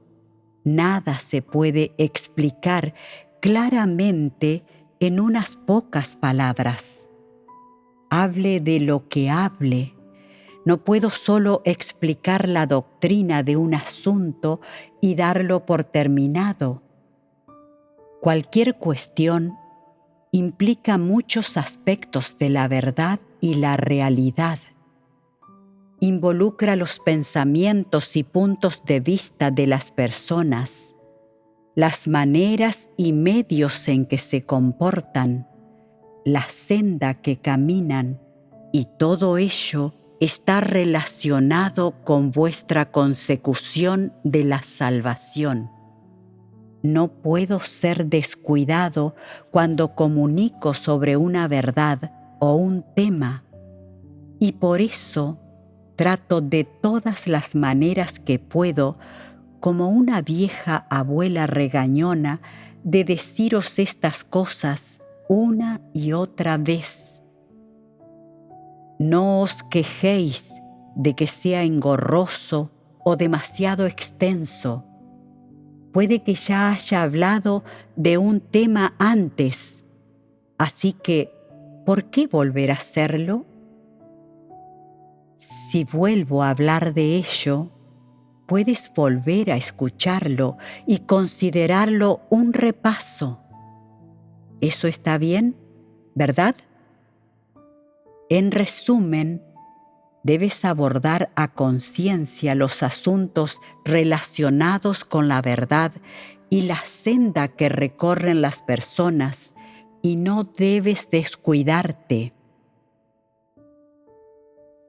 [SPEAKER 1] Nada se puede explicar claramente en unas pocas palabras. Hable de lo que hable. No puedo solo explicar la doctrina de un asunto y darlo por terminado. Cualquier cuestión implica muchos aspectos de la verdad y la realidad. Involucra los pensamientos y puntos de vista de las personas, las maneras y medios en que se comportan, la senda que caminan, y todo ello está relacionado con vuestra consecución de la salvación. No puedo ser descuidado cuando comunico sobre una verdad o un tema, y por eso trato de todas las maneras que puedo como una vieja abuela regañona de deciros estas cosas una y otra vez. No os quejéis de que sea engorroso o demasiado extenso. Puede que ya haya hablado de un tema antes, así que, ¿por qué volver a hacerlo? Si vuelvo a hablar de ello, puedes volver a escucharlo y considerarlo un repaso. ¿Eso está bien, verdad? En resumen, debes abordar a conciencia los asuntos relacionados con la verdad y la senda que recorren las personas, y no debes descuidarte.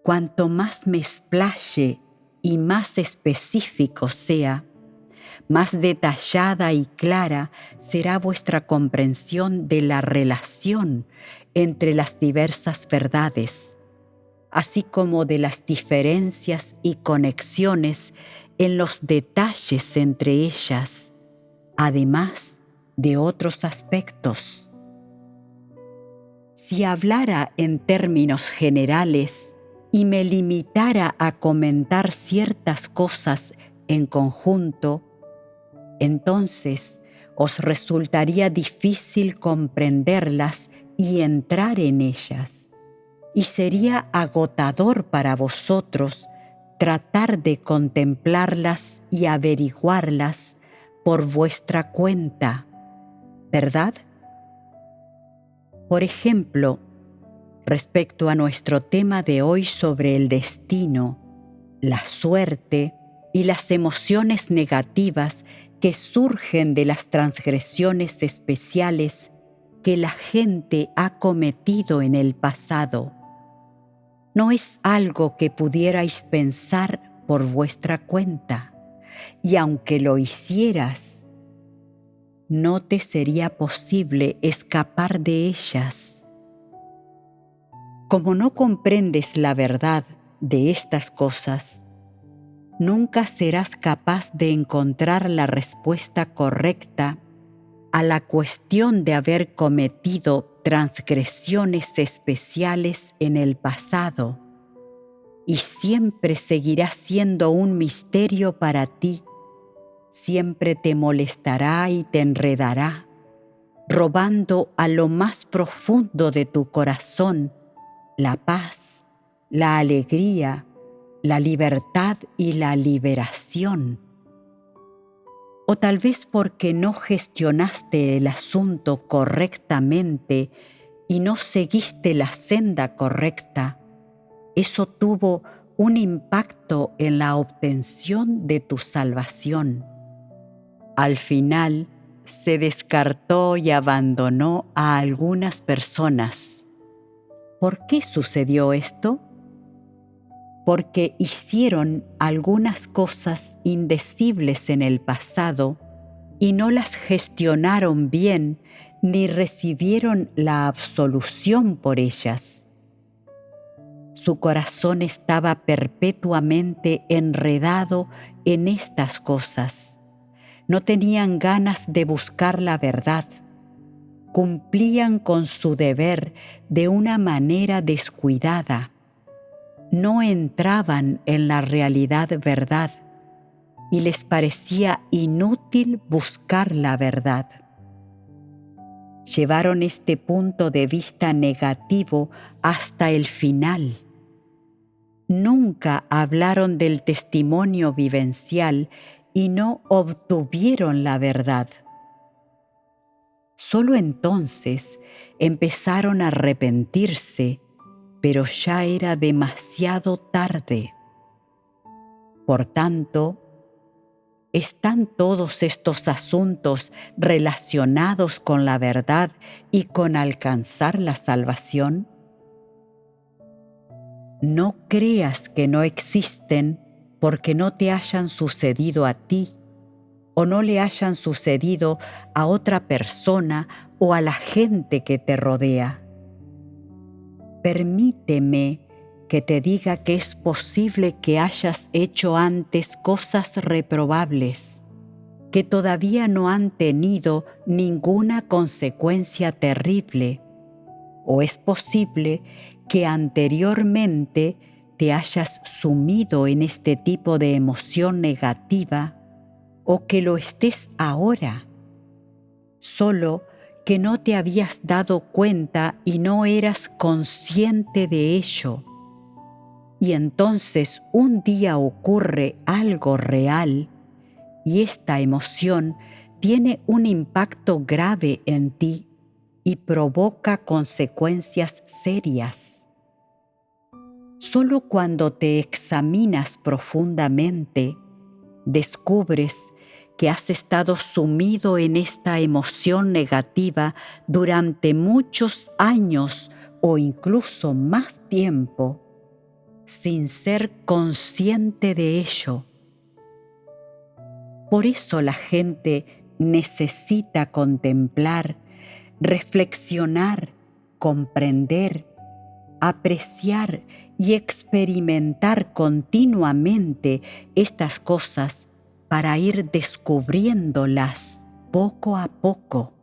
[SPEAKER 1] Cuanto más me explaye y más específico sea, más detallada y clara será vuestra comprensión de la relación entre las diversas verdades, así como de las diferencias y conexiones en los detalles entre ellas, además de otros aspectos. Si hablara en términos generales y me limitara a comentar ciertas cosas en conjunto, entonces os resultaría difícil comprenderlas y entrar en ellas, y sería agotador para vosotros tratar de contemplarlas y averiguarlas por vuestra cuenta, ¿verdad? Por ejemplo, respecto a nuestro tema de hoy sobre el destino, la suerte y las emociones negativas que surgen de las transgresiones especiales que la gente ha cometido en el pasado, no es algo que pudierais pensar por vuestra cuenta, y aunque lo hicieras, no te sería posible escapar de ellas. Como no comprendes la verdad de estas cosas, nunca serás capaz de encontrar la respuesta correcta a la cuestión de haber cometido transgresiones especiales en el pasado, y siempre seguirá siendo un misterio para ti. Siempre te molestará y te enredará, robando a lo más profundo de tu corazón la paz, la alegría, la libertad y la liberación. O tal vez porque no gestionaste el asunto correctamente y no seguiste la senda correcta, eso tuvo un impacto en la obtención de tu salvación. Al final, se descartó y abandonó a algunas personas. ¿Por qué sucedió esto? Porque hicieron algunas cosas indecibles en el pasado y no las gestionaron bien ni recibieron la absolución por ellas. Su corazón estaba perpetuamente enredado en estas cosas. No tenían ganas de buscar la verdad. Cumplían con su deber de una manera descuidada. No entraban en la realidad verdad y les parecía inútil buscar la verdad. Llevaron este punto de vista negativo hasta el final. Nunca hablaron del testimonio vivencial y no obtuvieron la verdad. Solo entonces empezaron a arrepentirse, pero ya era demasiado tarde. Por tanto, ¿están todos estos asuntos relacionados con la verdad y con alcanzar la salvación? No creas que no existen porque no te hayan sucedido a ti o no le hayan sucedido a otra persona o a la gente que te rodea. Permíteme que te diga que es posible que hayas hecho antes cosas reprobables, que todavía no han tenido ninguna consecuencia terrible, o es posible que anteriormente te hayas sumido en este tipo de emoción negativa o que lo estés ahora, solo que no te habías dado cuenta y no eras consciente de ello. Y entonces un día ocurre algo real y esta emoción tiene un impacto grave en ti y provoca consecuencias serias. Solo cuando te examinas profundamente, descubres que has estado sumido en esta emoción negativa durante muchos años o incluso más tiempo, sin ser consciente de ello. Por eso la gente necesita contemplar, reflexionar, comprender, apreciar y experimentar continuamente estas cosas para ir descubriéndolas poco a poco.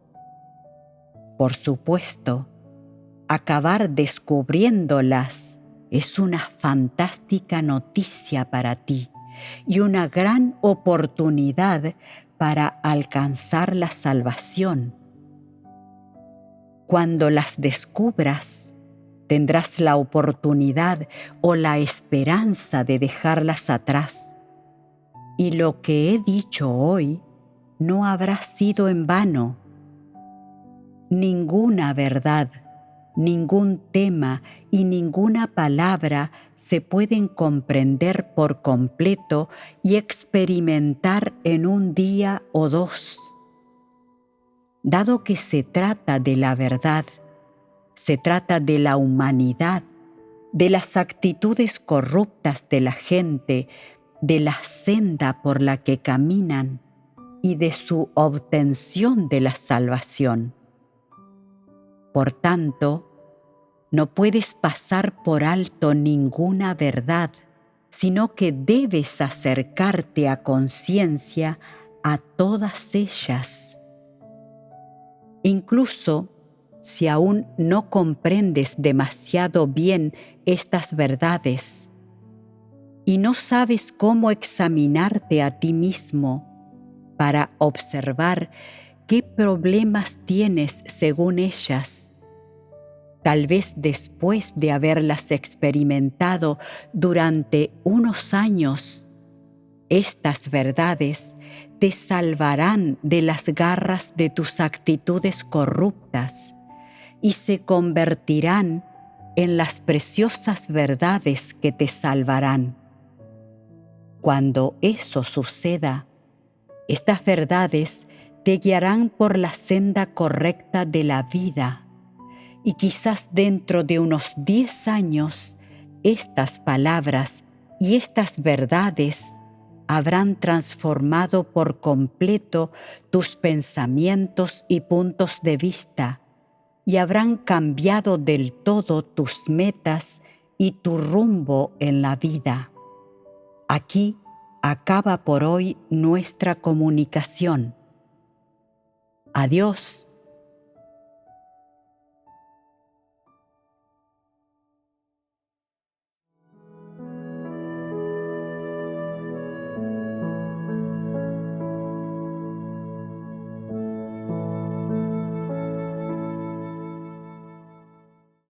[SPEAKER 1] Por supuesto, acabar descubriéndolas es una fantástica noticia para ti y una gran oportunidad para alcanzar la salvación. Cuando las descubras, tendrás la oportunidad o la esperanza de dejarlas atrás. Y lo que he dicho hoy no habrá sido en vano. Ninguna verdad, ningún tema y ninguna palabra se pueden comprender por completo y experimentar en un día o dos. Dado que se trata de la verdad, se trata de la humanidad, de las actitudes corruptas de la gente, de la senda por la que caminan y de su obtención de la salvación. Por tanto, no puedes pasar por alto ninguna verdad, sino que debes acercarte a conciencia a todas ellas. Incluso si aún no comprendes demasiado bien estas verdades y no sabes cómo examinarte a ti mismo para observar qué problemas tienes según ellas, tal vez después de haberlas experimentado durante unos años, estas verdades te salvarán de las garras de tus actitudes corruptas y se convertirán en las preciosas verdades que te salvarán. Cuando eso suceda, estas verdades te guiarán por la senda correcta de la vida y quizás dentro de unos 10 años estas palabras y estas verdades habrán transformado por completo tus pensamientos y puntos de vista y habrán cambiado del todo tus metas y tu rumbo en la vida. Aquí acaba por hoy nuestra comunicación. Adiós